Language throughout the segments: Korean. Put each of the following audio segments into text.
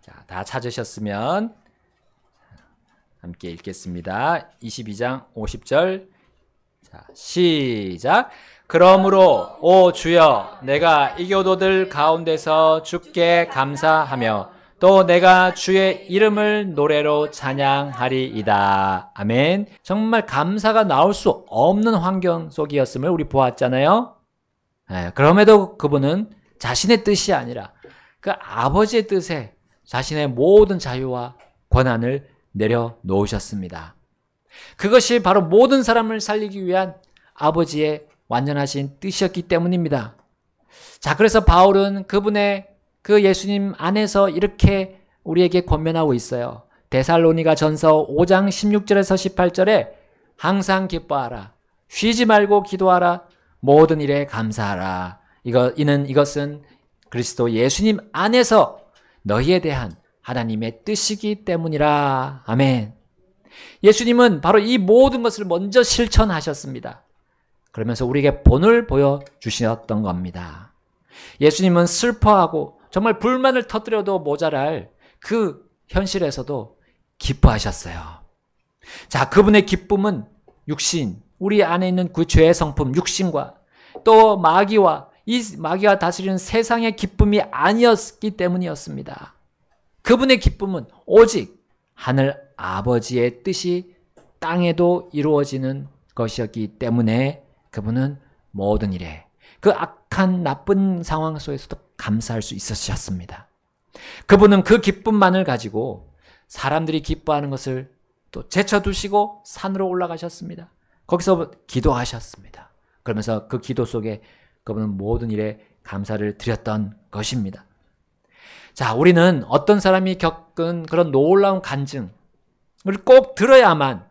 자, 다 찾으셨으면 함께 읽겠습니다. 22장 50절. 자, 시작. 그러므로 오 주여 내가 이 교도들 가운데서 주께 감사하며 또 내가 주의 이름을 노래로 찬양하리이다. 아멘. 정말 감사가 나올 수 없는 환경 속이었음을 우리 보았잖아요. 그럼에도 그분은 자신의 뜻이 아니라 그 아버지의 뜻에 자신의 모든 자유와 권한을 내려놓으셨습니다. 그것이 바로 모든 사람을 살리기 위한 아버지의 완전하신 뜻이었기 때문입니다. 자, 그래서 바울은 그분의 그 예수님 안에서 이렇게 우리에게 권면하고 있어요. 데살로니가 전서 5장 16절에서 18절에 항상 기뻐하라. 쉬지 말고 기도하라. 모든 일에 감사하라. 이것은 그리스도 예수님 안에서 너희에 대한 하나님의 뜻이기 때문이라. 아멘. 예수님은 바로 이 모든 것을 먼저 실천하셨습니다. 그러면서 우리에게 본을 보여주셨던 겁니다. 예수님은 슬퍼하고 정말 불만을 터뜨려도 모자랄 그 현실에서도 기뻐하셨어요. 자, 그분의 기쁨은 육신, 우리 안에 있는 그 죄의 성품 육신과 또 마귀가 다스리는 세상의 기쁨이 아니었기 때문이었습니다. 그분의 기쁨은 오직 하늘 아버지의 뜻이 땅에도 이루어지는 것이었기 때문에 그분은 모든 일에 그 악한 나쁜 상황 속에서도 감사할 수 있으셨습니다. 그분은 그 기쁨만을 가지고 사람들이 기뻐하는 것을 또 제쳐두시고 산으로 올라가셨습니다. 거기서 기도하셨습니다. 그러면서 그 기도 속에 그분은 모든 일에 감사를 드렸던 것입니다. 자, 우리는 어떤 사람이 겪은 그런 놀라운 간증을 꼭 들어야만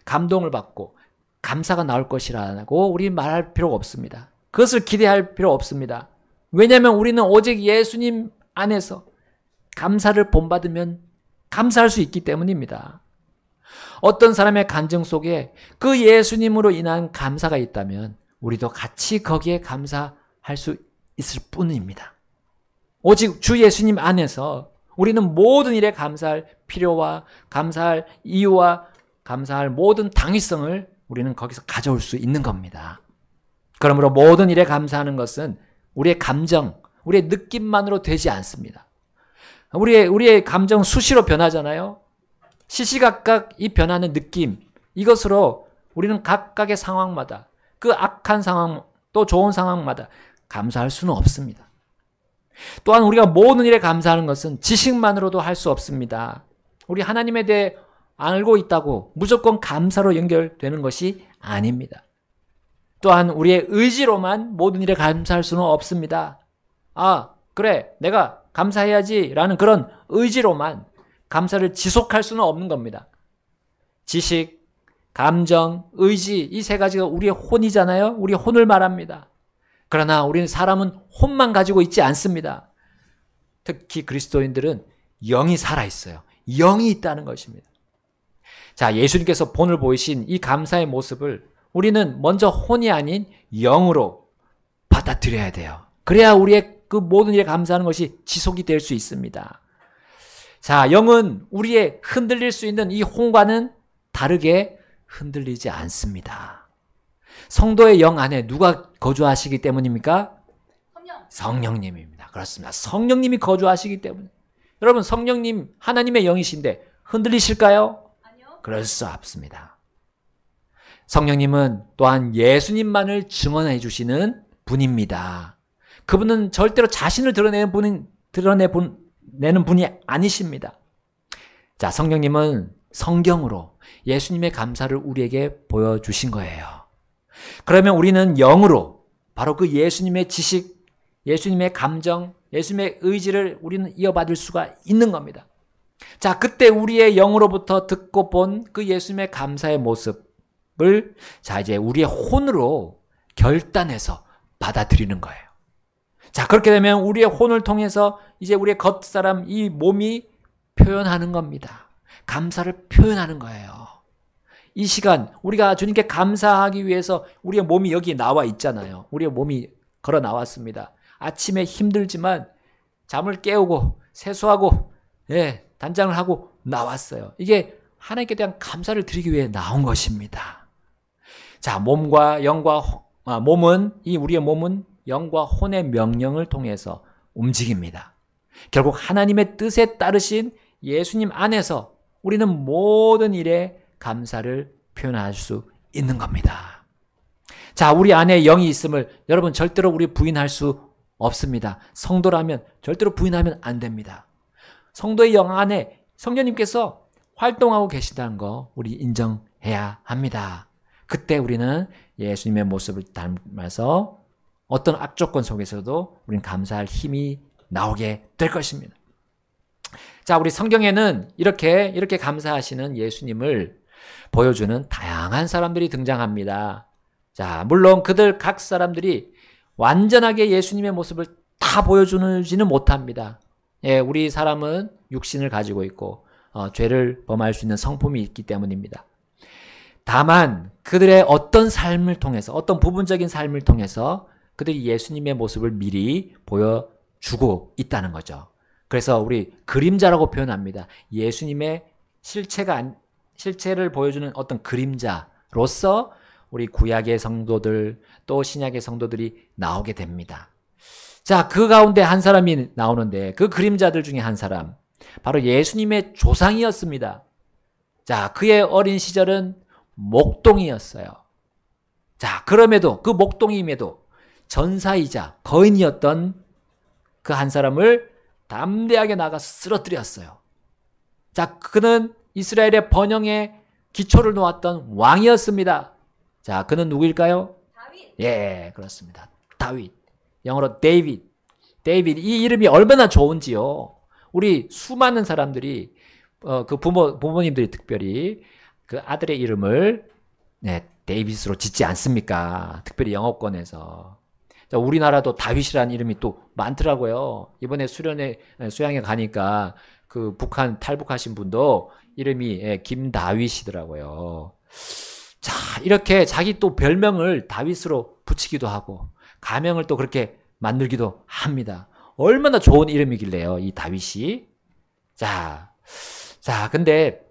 감동을 받고 감사가 나올 것이라고 우리 말할 필요가 없습니다. 그것을 기대할 필요 없습니다. 왜냐하면 우리는 오직 예수님 안에서 감사를 본받으면 감사할 수 있기 때문입니다. 어떤 사람의 간증 속에 그 예수님으로 인한 감사가 있다면 우리도 같이 거기에 감사할 수 있을 뿐입니다. 오직 주 예수님 안에서 우리는 모든 일에 감사할 필요와 감사할 이유와 감사할 모든 당위성을 우리는 거기서 가져올 수 있는 겁니다. 그러므로 모든 일에 감사하는 것은 우리의 감정, 우리의 느낌만으로 되지 않습니다. 우리의 감정 수시로 변하잖아요. 시시각각 이 변하는 느낌, 이것으로 우리는 각각의 상황마다 그 악한 상황 또 좋은 상황마다 감사할 수는 없습니다. 또한 우리가 모든 일에 감사하는 것은 지식만으로도 할 수 없습니다. 우리 하나님에 대해 알고 있다고 무조건 감사로 연결되는 것이 아닙니다. 또한 우리의 의지로만 모든 일에 감사할 수는 없습니다. 아, 그래, 내가 감사해야지 라는 그런 의지로만 감사를 지속할 수는 없는 겁니다. 지식, 감정, 의지, 이 세 가지가 우리의 혼이잖아요. 우리의 혼을 말합니다. 그러나 우리는 사람은 혼만 가지고 있지 않습니다. 특히 그리스도인들은 영이 살아있어요. 영이 있다는 것입니다. 자, 예수님께서 본을 보이신 이 감사의 모습을 우리는 먼저 혼이 아닌 영으로 받아들여야 돼요. 그래야 우리의 그 모든 일에 감사하는 것이 지속이 될 수 있습니다. 자, 영은 우리의 흔들릴 수 있는 이 혼과는 다르게 흔들리지 않습니다. 성도의 영 안에 누가 거주하시기 때문입니까? 성령님입니다. 그렇습니다. 성령님이 거주하시기 때문에. 여러분, 성령님 하나님의 영이신데 흔들리실까요? 아니요. 그럴 수 없습니다. 성령님은 또한 예수님만을 증언해 주시는 분입니다. 그분은 절대로 자신을 드러내는 분이 아니십니다. 자, 성령님은 성경으로 예수님의 감사를 우리에게 보여주신 거예요. 그러면 우리는 영으로 바로 그 예수님의 지식, 예수님의 감정, 예수님의 의지를 우리는 이어받을 수가 있는 겁니다. 자, 그때 우리의 영으로부터 듣고 본 그 예수님의 감사의 모습을 자, 이제 우리의 혼으로 결단해서 받아들이는 거예요. 자, 그렇게 되면 우리의 혼을 통해서 이제 우리의 겉사람, 이 몸이 표현하는 겁니다. 감사를 표현하는 거예요. 이 시간 우리가 주님께 감사하기 위해서 우리의 몸이 여기 나와 있잖아요. 우리의 몸이 걸어 나왔습니다. 아침에 힘들지만 잠을 깨우고 세수하고 단장을 하고 나왔어요. 이게 하나님께 대한 감사를 드리기 위해 나온 것입니다. 자, 우리의 몸은 영과 혼의 명령을 통해서 움직입니다. 결국 하나님의 뜻에 따르신 예수님 안에서 우리는 모든 일에 감사를 표현할 수 있는 겁니다. 자, 우리 안에 영이 있음을 여러분 절대로 우리 부인할 수 없습니다. 성도라면 절대로 부인하면 안 됩니다. 성도의 영 안에 성령님께서 활동하고 계시다는 거 우리 인정해야 합니다. 그때 우리는 예수님의 모습을 닮아서 어떤 악조건 속에서도 우리는 감사할 힘이 나오게 될 것입니다. 자, 우리 성경에는 이렇게 감사하시는 예수님을 보여주는 다양한 사람들이 등장합니다. 자, 물론 그들 각 사람들이 완전하게 예수님의 모습을 다 보여주지는 못합니다. 우리 사람은 육신을 가지고 있고 죄를 범할 수 있는 성품이 있기 때문입니다. 다만 그들의 어떤 삶을 통해서, 어떤 부분적인 삶을 통해서 그들이 예수님의 모습을 미리 보여주고 있다는 거죠. 그래서 우리 그림자라고 표현합니다. 예수님의 실체를 보여주는 어떤 그림자로서 우리 구약의 성도들 또 신약의 성도들이 나오게 됩니다. 자, 그 가운데 한 사람이 나오는데 그 그림자들 중에 한 사람, 바로 예수님의 조상이었습니다. 자, 그의 어린 시절은 목동이었어요. 자, 그럼에도 그 목동임에도 전사이자 거인이었던 그 한 사람을 담대하게 나가 쓰러뜨렸어요. 자, 그는 이스라엘의 번영의 기초를 놓았던 왕이었습니다. 자, 그는 누구일까요? 다윗. 그렇습니다. 다윗. 영어로 데이빗. 이 이름이 얼마나 좋은지요. 우리 수많은 사람들이 그 부모님들이 특별히 그 아들의 이름을 데이빗으로 짓지 않습니까? 특별히 영어권에서. 자, 우리나라도 다윗이라는 이름이 또 많더라고요. 이번에 수양에 가니까 그 북한 탈북하신 분도 이름이 김다윗이더라고요. 자, 이렇게 자기 또 별명을 다윗으로 붙이기도 하고 가명을 또 그렇게 만들기도 합니다. 얼마나 좋은 이름이길래요, 이 다윗이. 자, 근데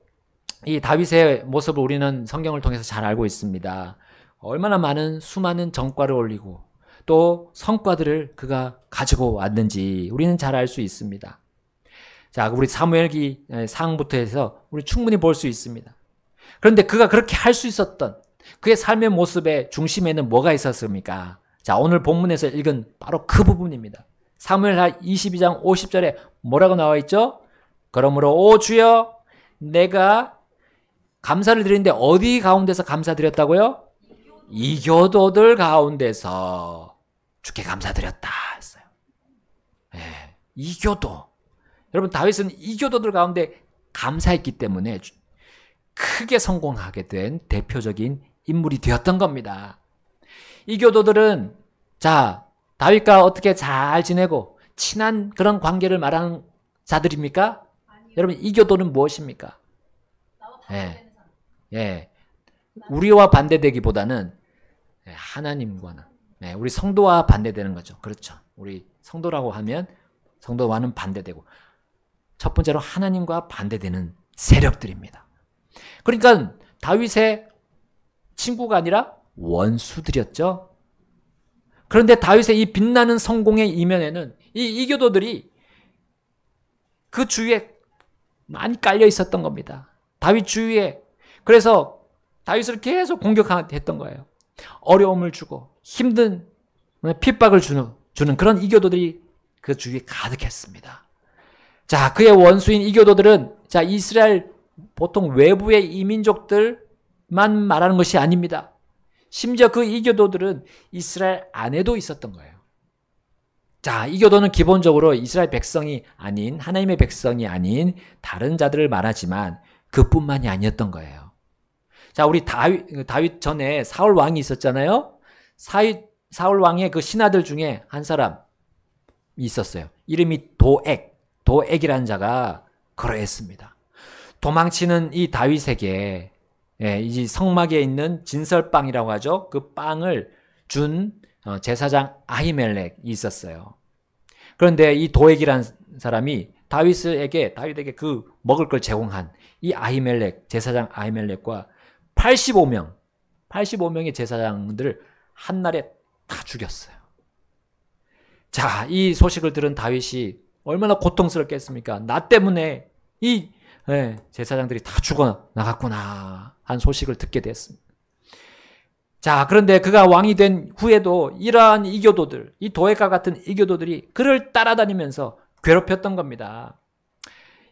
이 다윗의 모습을 우리는 성경을 통해서 잘 알고 있습니다. 얼마나 수많은 전과를 올리고 또 성과들을 그가 가지고 왔는지 우리는 잘 알 수 있습니다. 자, 우리 사무엘기 상부터 해서 우리 충분히 볼 수 있습니다. 그런데 그가 그렇게 할 수 있었던 그의 삶의 모습의 중심에는 뭐가 있었습니까? 자, 오늘 본문에서 읽은 바로 그 부분입니다. 사무엘하 22장 50절에 뭐라고 나와 있죠? 그러므로 오 주여, 내가 감사를 드리는데 어디 가운데서 감사드렸다고요? 이교도들 가운데서 주께 감사드렸다 했어요. 이교도. 여러분, 다윗은 이교도들 가운데 감사했기 때문에 크게 성공하게 된 대표적인 인물이 되었던 겁니다. 이교도들은 자, 다윗과 어떻게 잘 지내고 친한 그런 관계를 말하는 자들입니까? 아니요. 여러분, 이교도는 무엇입니까? 나와 반대되는 사람. 우리와 반대되기보다는 하나님과는 우리 성도와 반대되는 거죠. 그렇죠. 우리 성도라고 하면 성도와는 반대되고 첫 번째로 하나님과 반대되는 세력들입니다. 그러니까 다윗의 친구가 아니라 원수들이었죠. 그런데 다윗의 이 빛나는 성공의 이면에는 이 이교도들이 그 주위에 많이 깔려 있었던 겁니다. 다윗 주위에. 그래서 다윗을 계속 공격했던 거예요. 어려움을 주고 힘든 핍박을 주는 그런 이교도들이 그 주위에 가득했습니다. 자, 그의 원수인 이교도들은 자, 이스라엘 보통 외부의 이민족들만 말하는 것이 아닙니다. 심지어 그 이교도들은 이스라엘 안에도 있었던 거예요. 자, 이교도는 기본적으로 이스라엘 백성이 아닌, 하나님의 백성이 아닌 다른 자들을 말하지만 그뿐만이 아니었던 거예요. 자, 우리 다윗 전에 사울 왕이 있었잖아요. 사울 왕의 그 신하들 중에 한 사람이 있었어요. 이름이 도액이라는 자가 그러했습니다. 도망치는 이 다윗에게 이 성막에 있는 진설빵이라고 하죠. 그 빵을 준 제사장 아히멜렉이 있었어요. 그런데 이 도액이라는 사람이 다윗에게 그 먹을 걸 제공한 이 아히멜렉, 제사장 아히멜렉과 85명의 제사장들을 한날에 다 죽였어요. 자, 이 소식을 들은 다윗이 얼마나 고통스럽겠습니까? 나 때문에 이 제사장들이 다 죽어나갔구나 한 소식을 듣게 됐습니다. 자, 그런데 그가 왕이 된 후에도 이러한 이교도들, 이 도액과 같은 이교도들이 그를 따라다니면서 괴롭혔던 겁니다.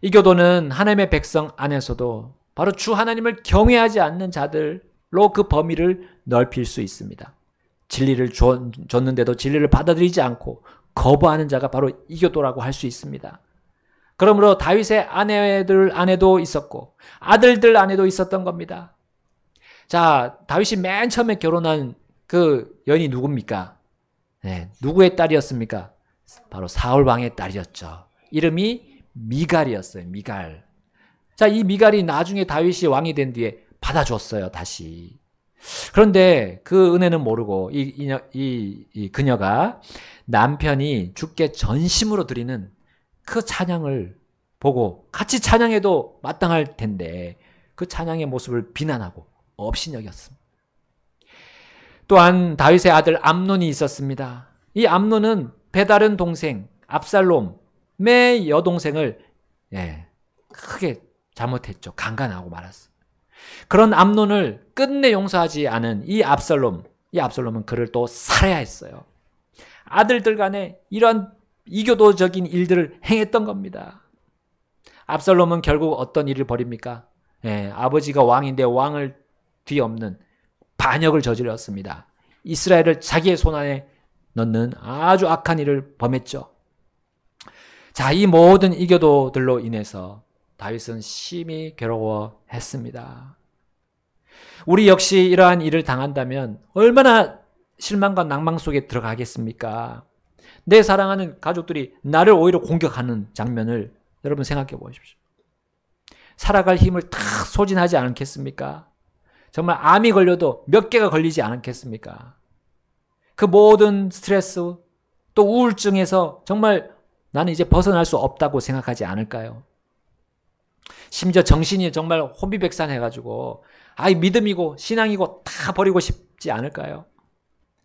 이교도는 하나님의 백성 안에서도 바로 주 하나님을 경외하지 않는 자들로 그 범위를 넓힐 수 있습니다. 진리를 줬는데도 진리를 받아들이지 않고 거부하는 자가 바로 이교도라고 할 수 있습니다. 그러므로 다윗의 아내들 안에도 있었고 아들들 안에도 있었던 겁니다. 자, 다윗이 맨 처음에 결혼한 그 여인이 누굽니까? 네, 누구의 딸이었습니까? 바로 사울 왕의 딸이었죠. 이름이 미갈이었어요. 미갈. 자, 이 미갈이 나중에 다윗이 왕이 된 뒤에 받아줬어요. 다시. 그런데 그 은혜는 모르고 그녀가 남편이 주께 전심으로 드리는 그 찬양을 보고 같이 찬양해도 마땅할 텐데 그 찬양의 모습을 비난하고 업신여겼습니다. 또한 다윗의 아들 암논이 있었습니다. 이 암논은 배다른 동생 압살롬의 여동생을 크게 잘못했죠. 강간하고 말았어요. 그런 암논을 끝내 용서하지 않은 이 압살롬은 그를 또 살해야 했어요. 아들들 간에 이런 이교도적인 일들을 행했던 겁니다. 압살롬은 결국 어떤 일을 벌입니까? 아버지가 왕인데 왕을 뒤엎는 반역을 저질렀습니다. 이스라엘을 자기의 손안에 넣는 아주 악한 일을 범했죠. 자, 이 모든 이교도들로 인해서 다윗은 심히 괴로워했습니다. 우리 역시 이러한 일을 당한다면 얼마나 실망과 낭망 속에 들어가겠습니까? 내 사랑하는 가족들이 나를 오히려 공격하는 장면을 여러분 생각해 보십시오. 살아갈 힘을 다 소진하지 않겠습니까? 정말 암이 걸려도 몇 개가 걸리지 않겠습니까? 그 모든 스트레스 또 우울증에서 정말 나는 이제 벗어날 수 없다고 생각하지 않을까요? 심지어 정신이 정말 혼비백산해가지고 믿음이고 신앙이고 다 버리고 싶지 않을까요?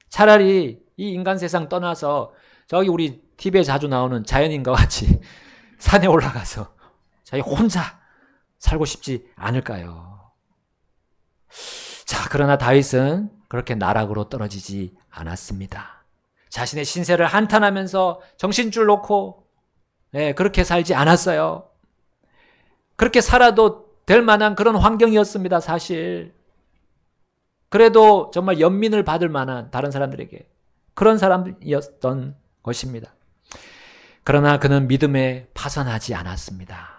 차라리 이 인간 세상 떠나서 저기 우리 TV에 자주 나오는 자연인과 같이 산에 올라가서 자기 혼자 살고 싶지 않을까요? 자, 그러나 다윗은 그렇게 나락으로 떨어지지 않았습니다. 자신의 신세를 한탄하면서 정신줄 놓고 그렇게 살지 않았어요. 그렇게 살아도 될 만한 그런 환경이었습니다, 사실. 그래도 정말 연민을 받을 만한 다른 사람들에게 그런 사람이었던 것입니다. 그러나 그는 믿음에 파산하지 않았습니다.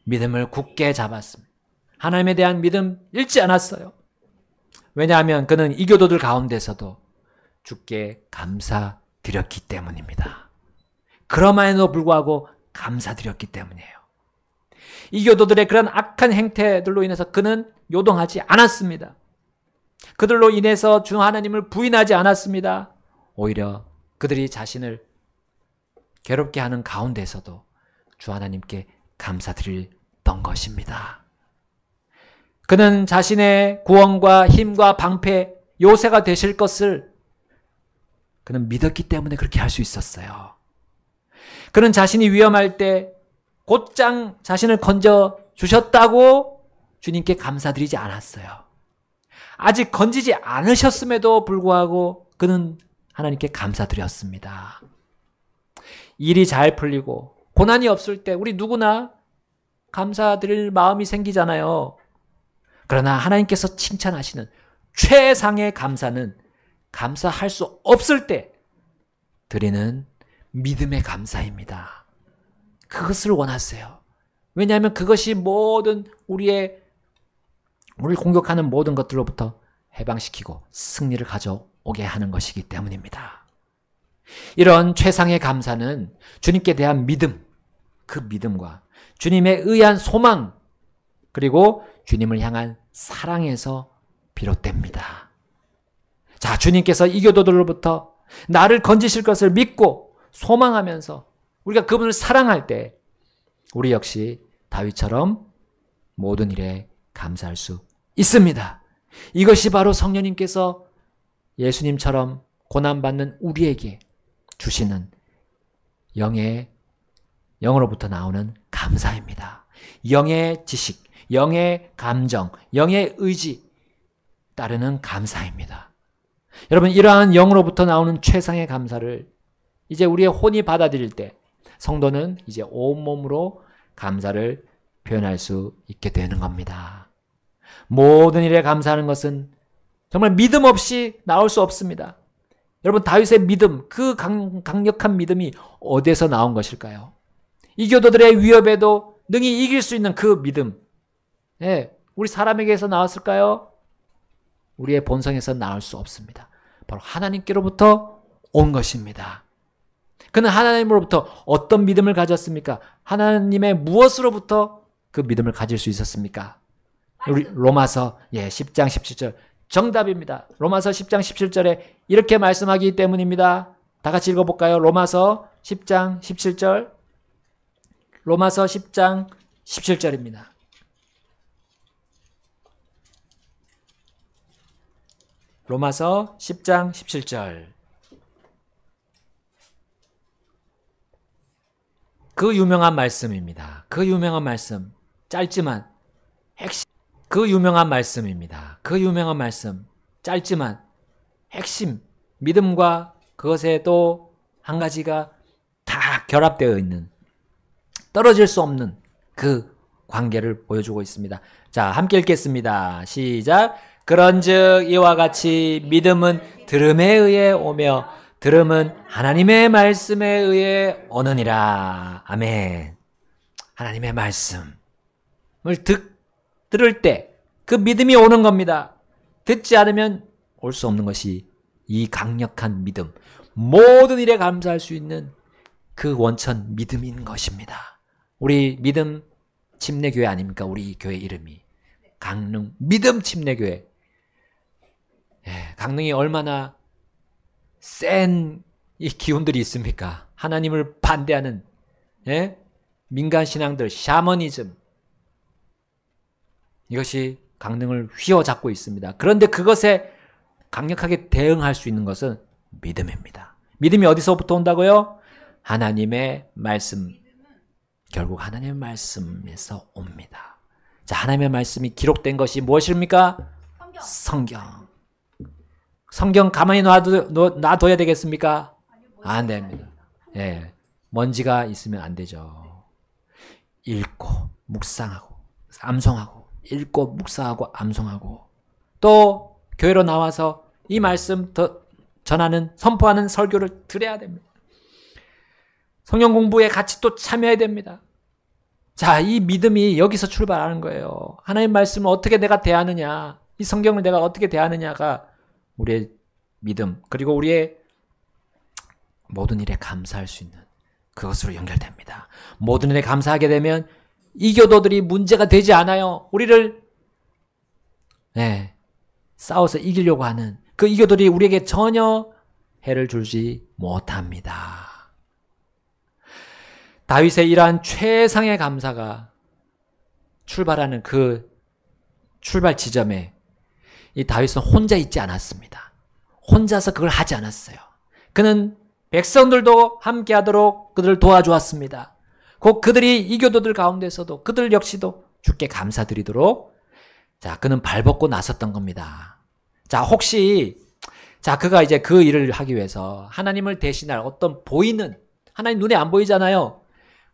믿음을 굳게 잡았습니다. 하나님에 대한 믿음 잃지 않았어요. 왜냐하면 그는 이교도들 가운데서도 주께 감사드렸기 때문입니다. 그럼에도 불구하고 감사드렸기 때문이에요. 이교도들의 그런 악한 행태들로 인해서 그는 요동하지 않았습니다. 그들로 인해서 주 하나님을 부인하지 않았습니다. 오히려 그들이 자신을 괴롭게 하는 가운데서도 주 하나님께 감사드렸던 것입니다. 그는 자신의 구원과 힘과 방패, 요새가 되실 것을 그는 믿었기 때문에 그렇게 할 수 있었어요. 그는 자신이 위험할 때 곧장 자신을 건져 주셨다고 주님께 감사드리지 않았어요. 아직 건지지 않으셨음에도 불구하고 그는 하나님께 감사드렸습니다. 일이 잘 풀리고 고난이 없을 때 우리 누구나 감사드릴 마음이 생기잖아요. 그러나 하나님께서 칭찬하시는 최상의 감사는 감사할 수 없을 때 드리는 믿음의 감사입니다. 그것을 원하세요. 왜냐하면 그것이 모든 우리를 공격하는 모든 것들로부터 해방시키고 승리를 가져오게 하는 것이기 때문입니다. 이런 최상의 감사는 주님께 대한 믿음, 그 믿음과 주님에 의한 소망, 그리고 주님을 향한 사랑에서 비롯됩니다. 자, 주님께서 이교도들로부터 나를 건지실 것을 믿고 소망하면서 우리가 그분을 사랑할 때 우리 역시 다윗처럼 모든 일에 감사할 수 있습니다. 이것이 바로 성령님께서 예수님처럼 고난받는 우리에게 주시는 영으로부터 나오는 감사입니다. 영의 지식, 영의 감정, 영의 의지 따르는 감사입니다. 여러분, 이러한 영으로부터 나오는 최상의 감사를 이제 우리의 혼이 받아들일 때 성도는 이제 온몸으로 감사를 표현할 수 있게 되는 겁니다. 모든 일에 감사하는 것은 정말 믿음 없이 나올 수 없습니다. 여러분, 다윗의 믿음, 그 강력한 믿음이 어디에서 나온 것일까요? 이교도들의 위협에도 능히 이길 수 있는 그 믿음, 우리 사람에게서 나왔을까요? 우리의 본성에서 나올 수 없습니다. 바로 하나님께로부터 온 것입니다. 그는 하나님으로부터 어떤 믿음을 가졌습니까? 하나님의 무엇으로부터 그 믿음을 가질 수 있었습니까? 우리 로마서 10장 17절 정답입니다. 로마서 10장 17절에 이렇게 말씀하기 때문입니다. 다 같이 읽어볼까요? 로마서 10장 17절. 로마서 10장 17절입니다. 로마서 10장 17절. 그 유명한 말씀입니다. 그 유명한 말씀. 짧지만 핵심. 그 유명한 말씀입니다. 그 유명한 말씀. 짧지만 핵심. 믿음과 그것에 또 한 가지가 다 결합되어 있는, 떨어질 수 없는 그 관계를 보여주고 있습니다. 자, 함께 읽겠습니다. 시작. 그런즉 이와 같이 믿음은 들음에 의해 오며 들음은 하나님의 말씀에 의해 오느니라. 아멘. 하나님의 말씀을 들을 때 그 믿음이 오는 겁니다. 듣지 않으면 올 수 없는 것이 이 강력한 믿음, 모든 일에 감사할 수 있는 그 원천 믿음인 것입니다. 우리 믿음 침례교회 아닙니까? 우리 교회 이름이 강릉 믿음 침례교회. 강릉이 얼마나 센 이 기운들이 있습니까? 하나님을 반대하는 민간 신앙들, 샤머니즘, 이것이 강릉을 휘어잡고 있습니다. 그런데 그것에 강력하게 대응할 수 있는 것은 믿음입니다. 믿음이 어디서부터 온다고요? 하나님의 말씀. 결국 하나님의 말씀에서 옵니다. 자, 하나님의 말씀이 기록된 것이 무엇입니까? 성경. 성경 가만히 놔둬야 되겠습니까? 안 됩니다. 먼지가 있으면 안 되죠. 읽고 묵상하고 암송하고, 읽고 묵상하고 암송하고, 또 교회로 나와서 이 말씀 더 전하는, 선포하는 설교를 들어야 됩니다. 성경 공부에 같이 또 참여해야 됩니다. 자, 이 믿음이 여기서 출발하는 거예요. 하나님 말씀을 어떻게 내가 대하느냐, 이 성경을 내가 어떻게 대하느냐가 우리의 믿음, 그리고 우리의 모든 일에 감사할 수 있는 그것으로 연결됩니다. 모든 일에 감사하게 되면 이 교도들이 문제가 되지 않아요. 우리를 싸워서 이기려고 하는 그 이교도들이 우리에게 전혀 해를 주지 못합니다. 다윗의 이러한 최상의 감사가 출발하는 그 출발 지점에 이 다윗은 혼자 있지 않았습니다. 혼자서 그걸 하지 않았어요. 그는 백성들도 함께 하도록 그들을 도와주었습니다. 곧 그들이 이교도들 가운데서도 그들 역시도 주께 감사드리도록, 자, 그는 발벗고 나섰던 겁니다. 자, 혹시, 자, 그가 이제 그 일을 하기 위해서 하나님을 대신할 어떤 보이는, 하나님 눈에 안 보이잖아요.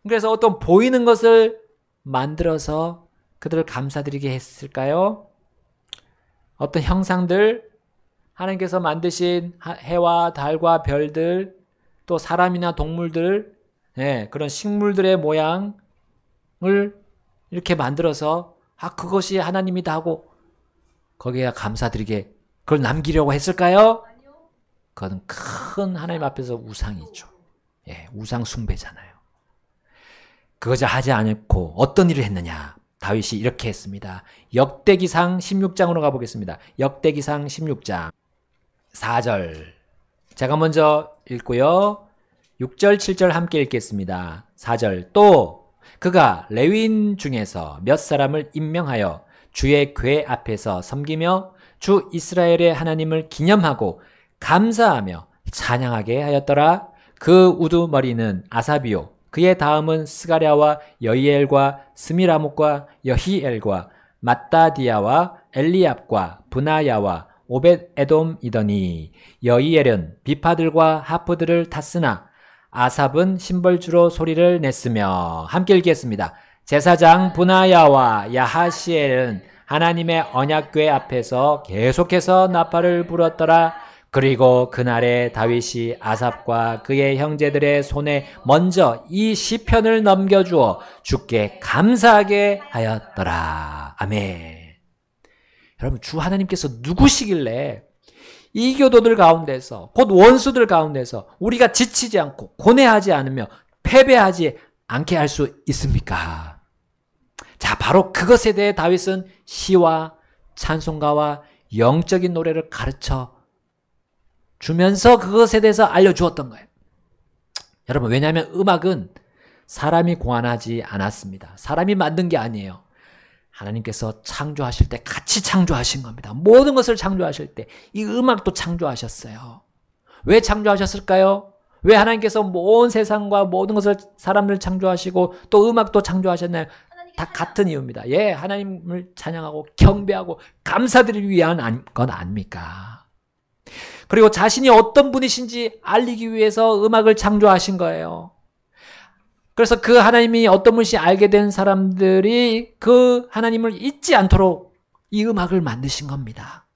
그래서 어떤 보이는 것을 만들어서 그들을 감사드리게 했을까요? 어떤 형상들, 하나님께서 만드신 해와 달과 별들, 또 사람이나 동물들, 그런 식물들의 모양을 이렇게 만들어서 그것이 하나님이다 하고 거기에 감사드리게 그걸 남기려고 했을까요? 그건 큰 하나님 앞에서 우상이죠. 우상 숭배잖아요. 그것을 하지 않고 어떤 일을 했느냐? 다윗이 이렇게 했습니다. 역대기상 16장으로 가보겠습니다. 역대기상 16장 4절. 제가 먼저 읽고요. 6절, 7절 함께 읽겠습니다. 4절. 또 그가 레위인 중에서 몇 사람을 임명하여 주의 궤 앞에서 섬기며 주 이스라엘의 하나님을 기념하고 감사하며 찬양하게 하였더라. 그 우두머리는 아사비요 그의 다음은 스가랴와 여이엘과 스미라목과 여히엘과 마따디아와 엘리압과 브나야와 오벳에돔이더니 여이엘은 비파들과 하프들을 탔으나 아삽은 심벌주로 소리를 냈으며. 함께 읽겠습니다. 제사장 브나야와 야하시엘은 하나님의 언약궤 앞에서 계속해서 나팔을 불었더라. 그리고 그날에 다윗이 아삽과 그의 형제들의 손에 먼저 이 시편을 넘겨주어 주께 감사하게 하였더라. 아멘. 여러분, 주 하나님께서 누구시길래 이교도들 가운데서, 곧 원수들 가운데서 우리가 지치지 않고 고뇌하지 않으며 패배하지 않게 할 수 있습니까? 자, 바로 그것에 대해 다윗은 시와 찬송가와 영적인 노래를 가르쳐 주면서 그것에 대해서 알려주었던 거예요. 여러분, 왜냐하면 음악은 사람이 고안하지 않았습니다. 사람이 만든 게 아니에요. 하나님께서 창조하실 때 같이 창조하신 겁니다. 모든 것을 창조하실 때 이 음악도 창조하셨어요. 왜 창조하셨을까요? 왜 하나님께서 온 세상과 모든 것을 사람을 창조하시고 또 음악도 창조하셨나요? 다 같은 이유입니다. 예, 하나님을 찬양하고 경배하고 감사드리기 위한 건 아닙니까? 그리고 자신이 어떤 분이신지 알리기 위해서 음악을 창조하신 거예요. 그래서 그 하나님이 어떤 분인지 알게 된 사람들이 그 하나님을 잊지 않도록 이 음악을 만드신 겁니다.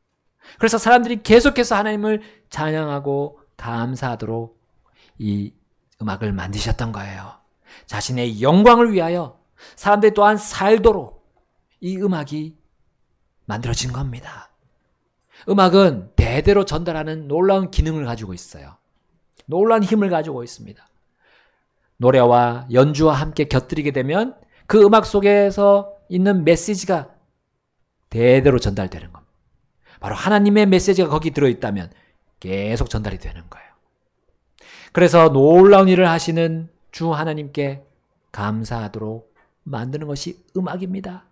그래서 사람들이 계속해서 하나님을 찬양하고 감사하도록 이 음악을 만드셨던 거예요. 자신의 영광을 위하여 사람들이 또한 살도록 이 음악이 만들어진 겁니다. 음악은 대대로 전달하는 놀라운 기능을 가지고 있어요. 놀라운 힘을 가지고 있습니다. 노래와 연주와 함께 곁들이게 되면 그 음악 속에서 있는 메시지가 대대로 전달되는 겁니다. 바로 하나님의 메시지가 거기 들어있다면 계속 전달이 되는 거예요. 그래서 놀라운 일을 하시는 주 하나님께 감사하도록 만드는 것이 음악입니다.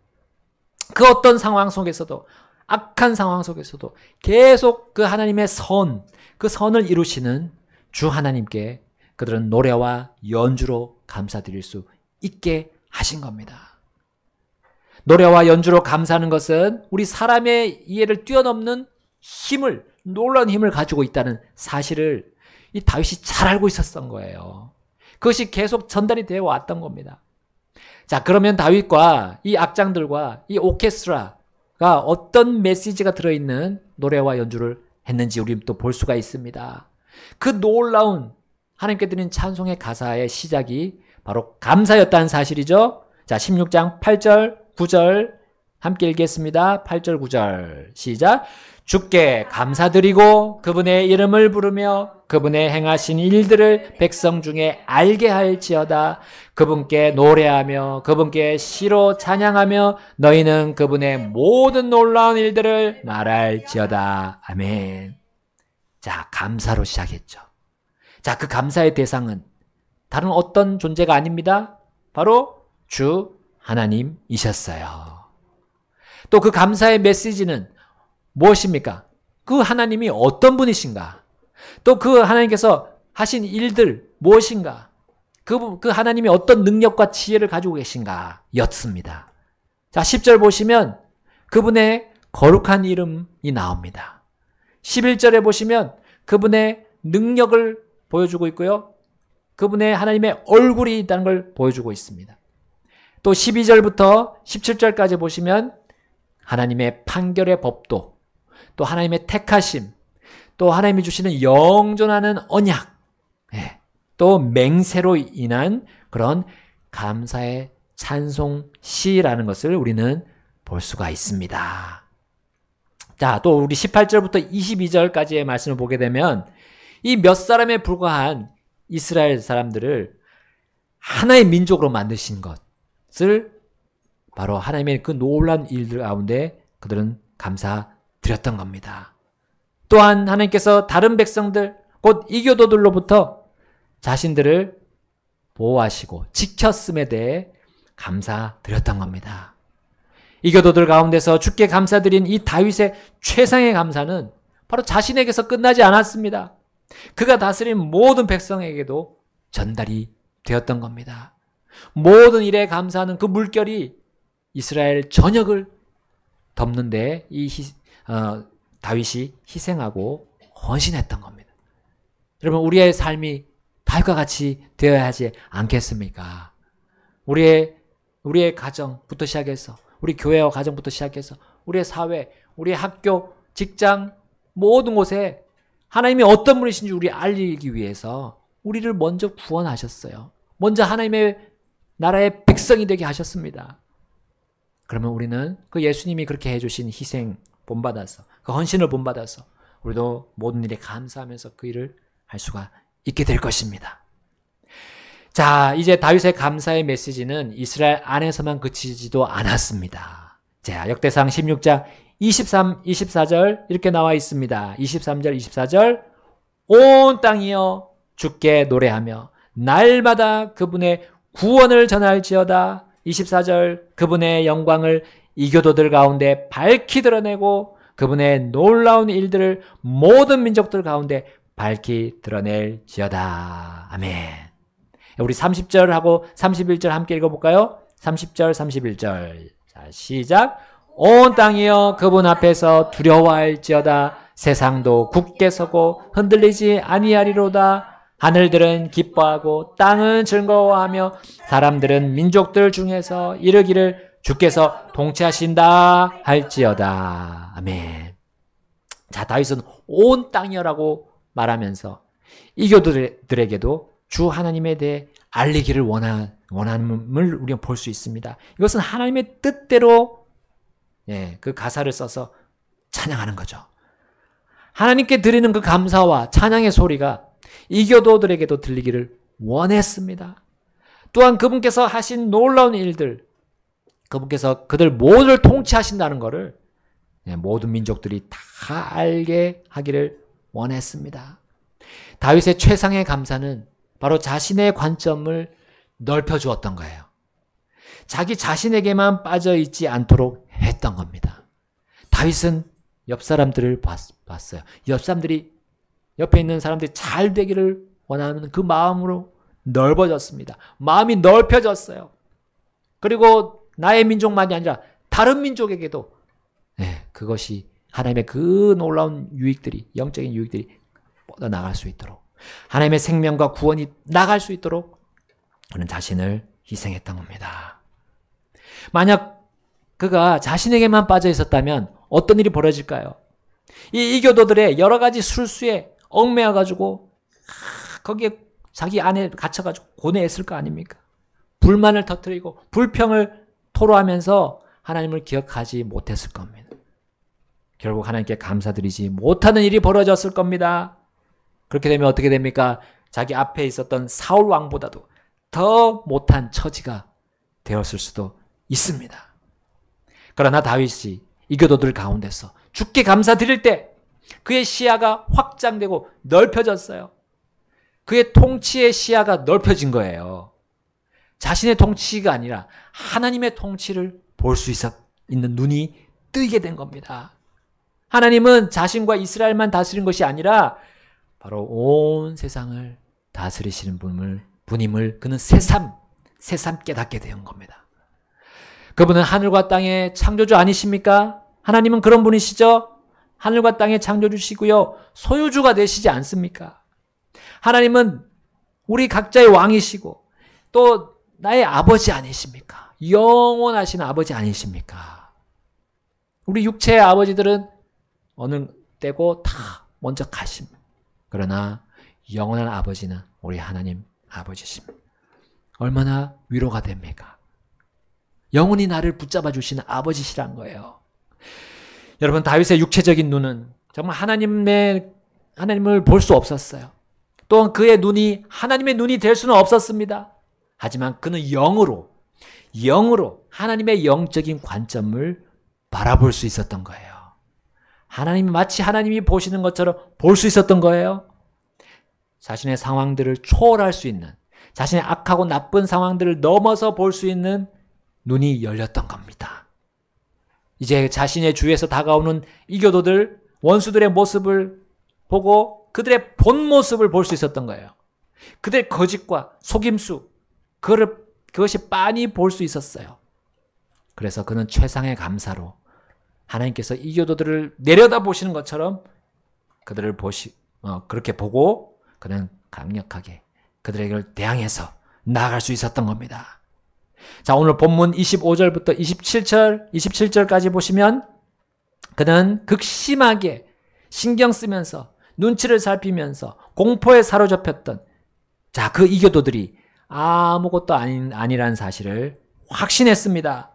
그 어떤 상황 속에서도, 악한 상황 속에서도 계속 그 하나님의 그 선을 이루시는 주 하나님께 그들은 노래와 연주로 감사드릴 수 있게 하신 겁니다. 노래와 연주로 감사하는 것은 우리 사람의 이해를 뛰어넘는 놀라운 힘을 가지고 있다는 사실을 이 다윗이 잘 알고 있었던 거예요. 그것이 계속 전달이 되어 왔던 겁니다. 자, 그러면 다윗과 이 악장들과 이 오케스트라가 어떤 메시지가 들어있는 노래와 연주를 했는지 우리 또 볼 수가 있습니다. 그 놀라운 하나님께 드린 찬송의 가사의 시작이 바로 감사였다는 사실이죠. 자, 16장 8절, 9절 함께 읽겠습니다. 8절, 9절 시작. 주께 감사드리고 그분의 이름을 부르며 그분의 행하신 일들을 백성 중에 알게 할지어다. 그분께 노래하며 그분께 시로 찬양하며 너희는 그분의 모든 놀라운 일들을 말할지어다. 아멘. 자, 감사로 시작했죠. 자, 그 감사의 대상은 다른 어떤 존재가 아닙니다. 바로 주 하나님이셨어요. 또 그 감사의 메시지는 무엇입니까? 그 하나님이 어떤 분이신가? 또 그 하나님께서 하신 일들 무엇인가? 그 하나님이 어떤 능력과 지혜를 가지고 계신가? 였습니다. 자, 10절 보시면 그분의 거룩한 이름이 나옵니다. 11절에 보시면 그분의 능력을 보여주고 있고요. 그분의 하나님의 얼굴이 있다는 걸 보여주고 있습니다. 또 12절부터 17절까지 보시면 하나님의 판결의 법도, 또 하나님의 택하심, 또 하나님이 주시는 영존하는 언약, 또 맹세로 인한 그런 감사의 찬송시라는 것을 우리는 볼 수가 있습니다. 자, 또 우리 18절부터 22절까지의 말씀을 보게 되면 이 몇 사람에 불과한 이스라엘 사람들을 하나의 민족으로 만드신 것을 바로 하나님의 그 놀라운 일들 가운데 그들은 감사드렸던 겁니다. 또한 하나님께서 다른 백성들, 곧 이교도들로부터 자신들을 보호하시고 지켰음에 대해 감사드렸던 겁니다. 이교도들 가운데서 주께 감사드린 이 다윗의 최상의 감사는 바로 자신에게서 끝나지 않았습니다. 그가 다스린 모든 백성에게도 전달이 되었던 겁니다. 모든 일에 감사하는 그 물결이 이스라엘 전역을 덮는데 다윗이 희생하고 헌신했던 겁니다. 여러분, 우리의 삶이 다윗과 같이 되어야 하지 않겠습니까? 우리의 가정부터 시작해서, 우리 교회와 가정부터 시작해서, 우리의 사회, 우리의 학교, 직장, 모든 곳에 하나님이 어떤 분이신지 우리 알리기 위해서 우리를 먼저 구원하셨어요. 먼저 하나님의 나라의 백성이 되게 하셨습니다. 그러면 우리는 그 예수님이 그렇게 해주신 희생 본받아서, 그 헌신을 본받아서 우리도 모든 일에 감사하면서 그 일을 할 수가 있게 될 것입니다. 자, 이제 다윗의 감사의 메시지는 이스라엘 안에서만 그치지도 않았습니다. 자, 역대상 16장 23, 24절 이렇게 나와 있습니다. 23절, 24절 온 땅이여 주께 노래하며 날마다 그분의 구원을 전할지어다. 24절 그분의 영광을 이교도들 가운데 밝히 드러내고 그분의 놀라운 일들을 모든 민족들 가운데 밝히 드러낼지어다. 아멘. 우리 30절하고 31절 함께 읽어볼까요? 30절, 31절. 자, 시작. 온 땅이여 그분 앞에서 두려워할지어다. 세상도 굳게 서고 흔들리지 아니하리로다. 하늘들은 기뻐하고 땅은 즐거워하며 사람들은 민족들 중에서 이르기를 주께서 통치하신다 할지어다. 아멘. 자, 다윗은 온 땅이여라고 말하면서 이교도들에게도 주 하나님에 대해 알리기를 원함을 우리가 볼 수 있습니다. 이것은 하나님의 뜻대로 그 가사를 써서 찬양하는 거죠. 하나님께 드리는 그 감사와 찬양의 소리가 이교도들에게도 들리기를 원했습니다. 또한 그분께서 하신 놀라운 일들, 그분께서 그들 모두를 통치하신다는 것을 모든 민족들이 다 알게 하기를 원했습니다. 다윗의 최상의 감사는 바로 자신의 관점을 넓혀주었던 거예요. 자기 자신에게만 빠져있지 않도록 했던 겁니다. 다윗은 옆 사람들을 봤어요. 옆 사람들이, 옆에 있는 사람들이 잘 되기를 원하는 그 마음으로 넓어졌습니다. 마음이 넓혀졌어요. 그리고 나의 민족만이 아니라 다른 민족에게도 그것이 하나님의 그 놀라운 유익들이, 영적인 유익들이 뻗어나갈 수 있도록, 하나님의 생명과 구원이 나갈 수 있도록 그는 자신을 희생했던 겁니다. 만약 그가 자신에게만 빠져 있었다면 어떤 일이 벌어질까요? 이 이교도들의 여러 가지 술수에 얽매여가지고 거기에 자기 안에 갇혀가지고 고뇌했을 거 아닙니까? 불만을 터뜨리고 불평을 토로하면서 하나님을 기억하지 못했을 겁니다. 결국 하나님께 감사드리지 못하는 일이 벌어졌을 겁니다. 그렇게 되면 어떻게 됩니까? 자기 앞에 있었던 사울 왕보다도 더 못한 처지가 되었을 수도 있습니다. 그러나 다윗이 이교도들 가운데서 주께 감사드릴 때 그의 시야가 확장되고 넓혀졌어요. 그의 통치의 시야가 넓혀진 거예요. 자신의 통치가 아니라 하나님의 통치를 볼 수 있는 눈이 뜨이게 된 겁니다. 하나님은 자신과 이스라엘만 다스린 것이 아니라 바로 온 세상을 다스리시는 분임을 그는 새삼 깨닫게 된 겁니다. 그분은 하늘과 땅의 창조주 아니십니까? 하나님은 그런 분이시죠? 하늘과 땅의 창조주시고요. 소유주가 되시지 않습니까? 하나님은 우리 각자의 왕이시고 또 나의 아버지 아니십니까? 영원하신 아버지 아니십니까? 우리 육체의 아버지들은 어느 때고 다 먼저 가십니다. 그러나 영원한 아버지는 우리 하나님 아버지십니다. 얼마나 위로가 됩니까? 영원히 나를 붙잡아 주시는 아버지시란 거예요. 여러분, 다윗의 육체적인 눈은 정말 하나님을 볼 수 없었어요. 또한 그의 눈이 하나님의 눈이 될 수는 없었습니다. 하지만 그는 영으로 하나님의 영적인 관점을 바라볼 수 있었던 거예요. 마치 하나님이 보시는 것처럼 볼 수 있었던 거예요. 자신의 상황들을 초월할 수 있는, 자신의 악하고 나쁜 상황들을 넘어서 볼 수 있는 눈이 열렸던 겁니다. 이제 자신의 주위에서 다가오는 이교도들, 원수들의 모습을 보고 그들의 본 모습을 볼 수 있었던 거예요. 그들의 거짓과 속임수, 그것이 빤히 볼 수 있었어요. 그래서 그는 최상의 감사로 하나님께서 이교도들을 내려다보시는 것처럼 그들을 그렇게 보고 그는 강력하게 그들에게 대항해서 나아갈 수 있었던 겁니다. 자, 오늘 본문 25절부터 27절까지 보시면 그는 극심하게 신경 쓰면서 눈치를 살피면서 공포에 사로잡혔던 그 이교도들이 아무것도 아니라는 사실을 확신했습니다.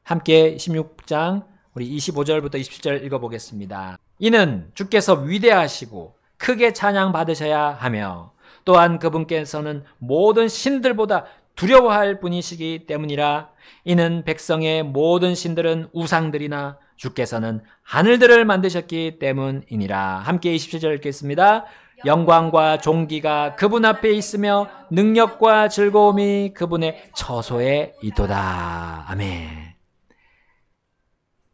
함께 16장 우리 25절부터 27절 읽어보겠습니다. 이는 주께서 위대하시고 크게 찬양받으셔야 하며 또한 그분께서는 모든 신들보다 두려워할 분이시기 때문이라. 이는 백성의 모든 신들은 우상들이나 주께서는 하늘들을 만드셨기 때문이니라. 함께 27절 읽겠습니다. 영광과 존귀가 그분 앞에 있으며 능력과 즐거움이 그분의 처소에 있도다. 아멘.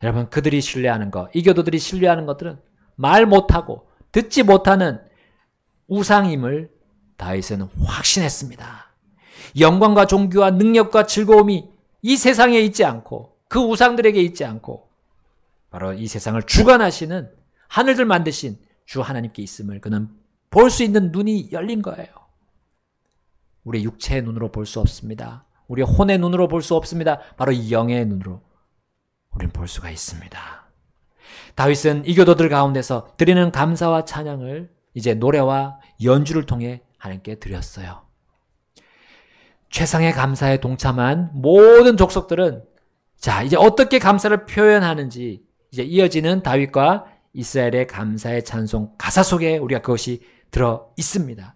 여러분, 그들이 신뢰하는 것, 이교도들이 신뢰하는 것들은 말 못하고 듣지 못하는 우상임을 다윗은 확신했습니다. 영광과 존귀와 능력과 즐거움이 이 세상에 있지 않고 그 우상들에게 있지 않고 바로 이 세상을 주관하시는 하늘들 만드신 주 하나님께 있음을 그는 볼 수 있는 눈이 열린 거예요. 우리의 육체의 눈으로 볼 수 없습니다. 우리의 혼의 눈으로 볼 수 없습니다. 바로 영의 눈으로 우리는 볼 수가 있습니다. 다윗은 이교도들 가운데서 드리는 감사와 찬양을 이제 노래와 연주를 통해 하나님께 드렸어요. 최상의 감사에 동참한 모든 족속들은 이제 어떻게 감사를 표현하는지 이제 이어지는 다윗과 이스라엘의 감사의 찬송 가사 속에 우리가 그것이 들어 있습니다.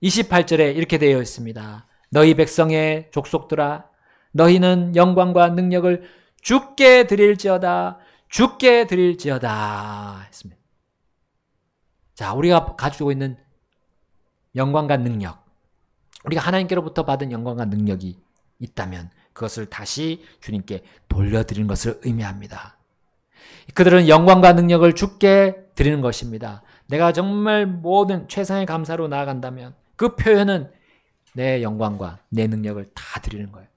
28절에 이렇게 되어 있습니다. 너희 백성의 족속들아, 너희는 영광과 능력을 주께 드릴지어다, 주께 드릴지어다 했습니다. 우리가 가지고 있는 영광과 능력, 우리가 하나님께로부터 받은 영광과 능력이 있다면 그것을 다시 주님께 돌려드리는 것을 의미합니다. 그들은 영광과 능력을 주께 드리는 것입니다. 내가 정말 모든 최상의 감사로 나아간다면 그 표현은 내 영광과 내 능력을 다 드리는 거예요.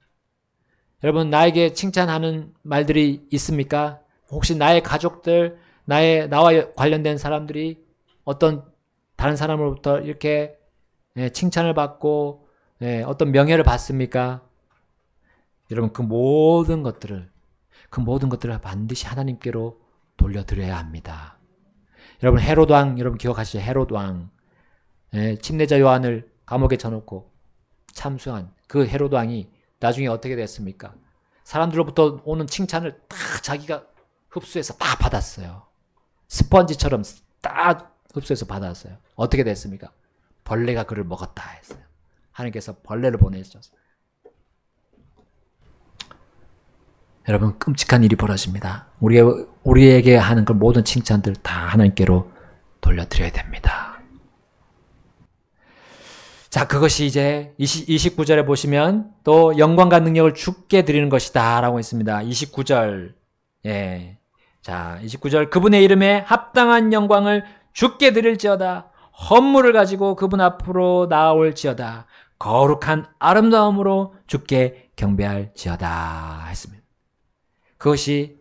여러분, 나에게 칭찬하는 말들이 있습니까? 혹시 나의 가족들, 나와 관련된 사람들이 어떤 다른 사람으로부터 이렇게 칭찬을 받고 어떤 명예를 받습니까? 여러분, 그 모든 것들을 반드시 하나님께로 돌려드려야 합니다. 여러분, 헤롯 왕, 여러분 기억하시죠? 헤롯 왕, 침례자 요한을 감옥에 쳐놓고 참수한 그 헤롯 왕이 나중에 어떻게 됐습니까? 사람들로부터 오는 칭찬을 다 자기가 흡수해서 다 받았어요. 스펀지처럼 다 흡수해서 받았어요. 어떻게 됐습니까? 벌레가 그를 먹었다 했어요. 하나님께서 벌레를 보내셨어요. 여러분, 끔찍한 일이 벌어집니다. 우리에게 하는 그 모든 칭찬들 다 하나님께로 돌려드려야 됩니다. 그것이 이제 29절에 보시면 또 영광과 능력을 주께 드리는 것이다 라고 했습니다. 29절. 29절. 그분의 이름에 합당한 영광을 주께 드릴지어다. 헌물을 가지고 그분 앞으로 나아올지어다. 거룩한 아름다움으로 주께 경배할지어다 했습니다. 그것이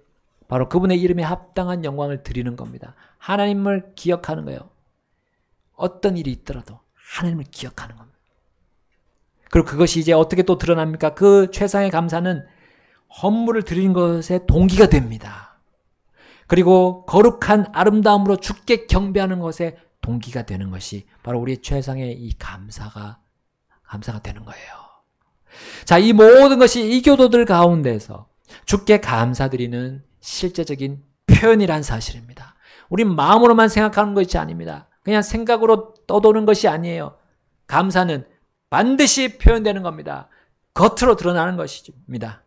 바로 그분의 이름에 합당한 영광을 드리는 겁니다. 하나님을 기억하는 거예요. 어떤 일이 있더라도 하나님을 기억하는 겁니다. 그리고 그것이 이제 어떻게 또 드러납니까? 그 최상의 감사는 헌물을 드리는 것에 동기가 됩니다. 그리고 거룩한 아름다움으로 주께 경배하는 것에 동기가 되는 것이 바로 우리 최상의 이 감사가 되는 거예요. 이 모든 것이 이교도들 가운데서 주께 감사드리는 실제적인 표현이란 사실입니다. 우린 마음으로만 생각하는 것이 아닙니다. 그냥 생각으로 떠도는 것이 아니에요. 감사는 반드시 표현되는 겁니다. 겉으로 드러나는 것입니다.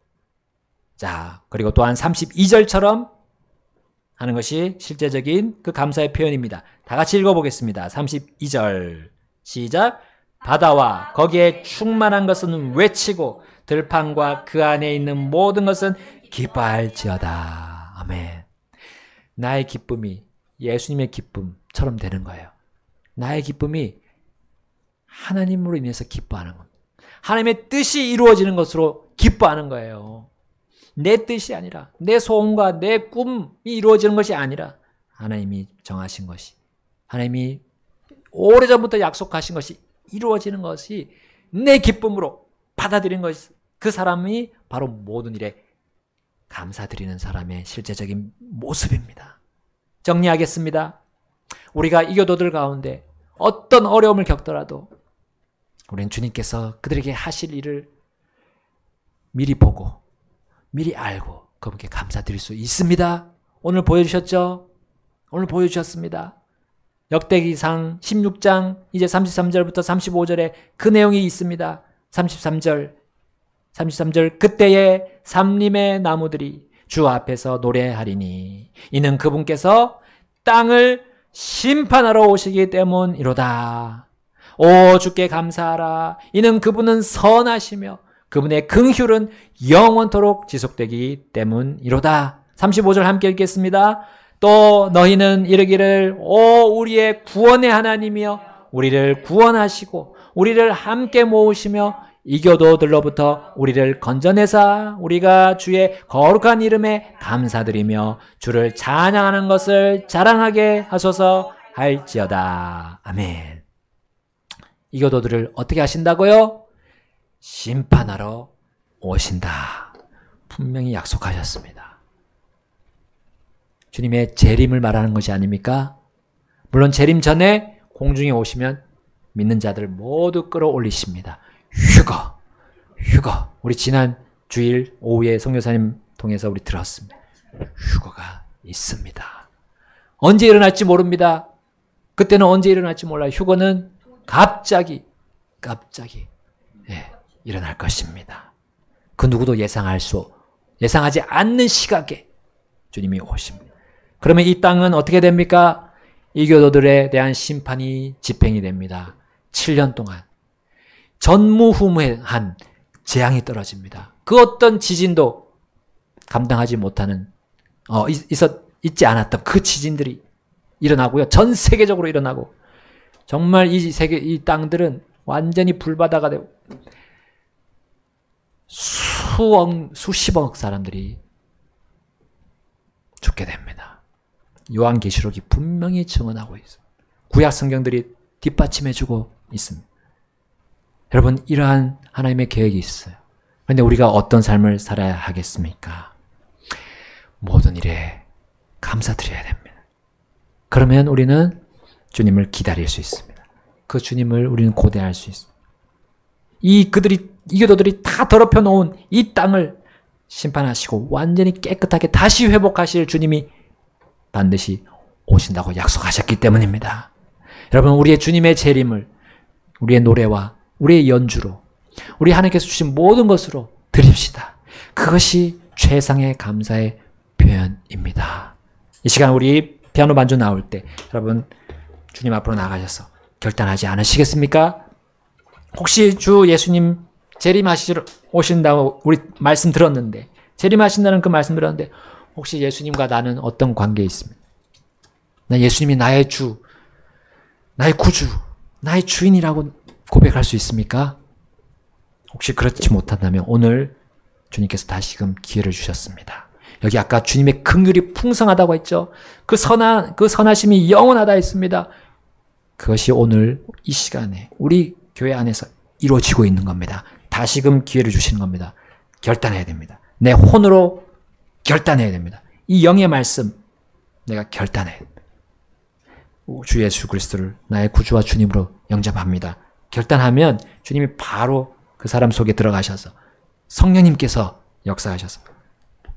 그리고 또한 32절처럼 하는 것이 실제적인 그 감사의 표현입니다. 다 같이 읽어보겠습니다. 32절 시작. 바다와 거기에 충만한 것은 외치고 들판과 그 안에 있는 모든 것은 기뻐할지어다. 아멘. 나의 기쁨이 예수님의 기쁨처럼 되는 거예요. 나의 기쁨이 하나님으로 인해서 기뻐하는 겁니다. 하나님의 뜻이 이루어지는 것으로 기뻐하는 거예요. 내 뜻이 아니라, 내 소원과 내 꿈이 이루어지는 것이 아니라 하나님이 정하신 것이, 하나님이 오래전부터 약속하신 것이 이루어지는 것이 내 기쁨으로 받아들인 것이, 그 사람이 바로 모든 일에 감사드리는 사람의 실제적인 모습입니다. 정리하겠습니다. 우리가 이교도들 가운데 어떤 어려움을 겪더라도 우리는 주님께서 그들에게 하실 일을 미리 보고 미리 알고 그분께 감사드릴 수 있습니다. 오늘 보여주셨죠? 오늘 보여주셨습니다. 역대기상 16장 이제 33절부터 35절에 그 내용이 있습니다. 33절 그때에 삼림의 나무들이 주 앞에서 노래하리니 이는 그분께서 땅을 심판하러 오시기 때문이로다. 오 주께 감사하라. 이는 그분은 선하시며 그분의 긍휼은 영원토록 지속되기 때문이로다. 35절 함께 읽겠습니다. 또 너희는 이르기를 오 우리의 구원의 하나님이여 우리를 구원하시고 우리를 함께 모으시며 이교도들로부터 우리를 건져내사 우리가 주의 거룩한 이름에 감사드리며 주를 찬양하는 것을 자랑하게 하소서 할지어다. 아멘. 이교도들을 어떻게 하신다고요? 심판하러 오신다. 분명히 약속하셨습니다. 주님의 재림을 말하는 것이 아닙니까? 물론 재림 전에 공중에 오시면 믿는 자들 모두 끌어올리십니다. 휴거. 우리 지난 주일 오후에 선교사님 통해서 우리 들었습니다. 휴거가 있습니다. 언제 일어날지 모릅니다. 그때는 언제 일어날지 몰라요. 휴거는 갑자기 일어날 것입니다. 그 누구도 예상하지 않는 시각에 주님이 오십니다. 그러면 이 땅은 어떻게 됩니까? 이교도들에 대한 심판이 집행이 됩니다. 7년 동안 전무후무한 재앙이 떨어집니다. 그 어떤 지진도 감당하지 못하는 있지 않았던 그 지진들이 일어나고요. 전 세계적으로 일어나고 정말 이 땅들은 완전히 불바다가 되고 수십억 사람들이 죽게 됩니다. 요한계시록이 분명히 증언하고 있습니다. 구약 성경들이 뒷받침해주고 있습니다. 여러분 이러한 하나님의 계획이 있어요. 그런데 우리가 어떤 삶을 살아야 하겠습니까? 모든 일에 감사드려야 됩니다. 그러면 우리는 주님을 기다릴 수 있습니다. 그 주님을 우리는 고대할 수 있습니다. 이교도들이 다 더럽혀 놓은 이 땅을 심판하시고 완전히 깨끗하게 다시 회복하실 주님이 반드시 오신다고 약속하셨기 때문입니다. 여러분 우리의 주님의 재림을 우리의 노래와 우리의 연주로 우리 하나님께서 주신 모든 것으로 드립시다. 그것이 최상의 감사의 표현입니다. 이 시간 우리 피아노 반주 나올 때 여러분 주님 앞으로 나가셔서 결단하지 않으시겠습니까? 혹시 주 예수님 재림하시러 오신다고 우리 말씀 들었는데 재림하신다는 그 말씀 들었는데 혹시 예수님과 나는 어떤 관계에 있습니까? 나 예수님이 나의 주, 나의 구주, 나의 주인이라고 고백할 수 있습니까? 혹시 그렇지 못한다면 오늘 주님께서 다시금 기회를 주셨습니다. 여기 아까 주님의 긍휼이 풍성하다고 했죠. 그 선하심이 영원하다 했습니다. 그것이 오늘 이 시간에 우리 교회 안에서 이루어지고 있는 겁니다. 다시금 기회를 주시는 겁니다. 결단해야 됩니다. 내 혼으로 결단해야 됩니다. 이 영의 말씀 내가 결단해야 됩니다. 주 예수 그리스도를 나의 구주와 주님으로 영접합니다. 결단하면 주님이 바로 그 사람 속에 들어가셔서 성령님께서 역사하셔서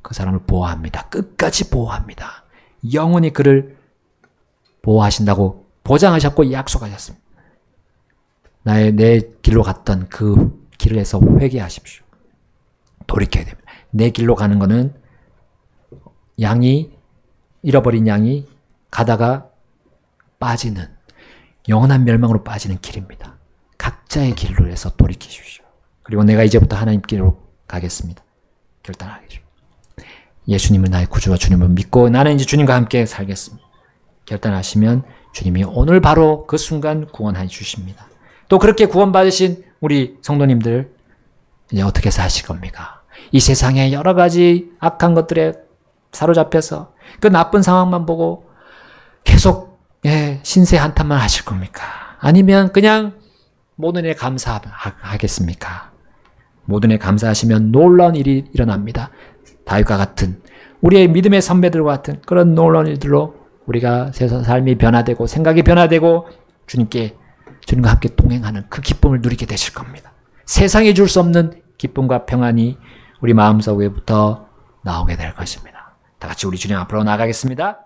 그 사람을 보호합니다. 끝까지 보호합니다. 영원히 그를 보호하신다고 보장하셨고 약속하셨습니다. 내 길로 갔던 그 길에서 회개하십시오. 돌이켜야 됩니다. 내 길로 가는 것은 잃어버린 양이 가다가 빠지는 영원한 멸망으로 빠지는 길입니다. 각자의 길로 해서 돌이키십시오. 그리고 내가 이제부터 하나님께로 가겠습니다. 결단하게 줍니다. 예수님을 나의 구주와 주님을 믿고 나는 이제 주님과 함께 살겠습니다. 결단하시면 주님이 오늘 바로 그 순간 구원해 주십니다. 또 그렇게 구원받으신 우리 성도님들 이제 어떻게 사실 겁니까? 이 세상에 여러 가지 악한 것들에 사로잡혀서 그 나쁜 상황만 보고 계속 신세 한탄만 하실 겁니까? 아니면 그냥 모든 일에 감사하겠습니까? 모든 일에 감사하시면 놀라운 일이 일어납니다. 다윗과 같은 우리의 믿음의 선배들과 같은 그런 놀라운 일들로 우리가 삶이 변화되고 생각이 변화되고 주님과 함께 동행하는 그 기쁨을 누리게 되실 겁니다. 세상에 줄 수 없는 기쁨과 평안이 우리 마음속에부터 나오게 될 것입니다. 다 같이 우리 주님 앞으로 나가겠습니다.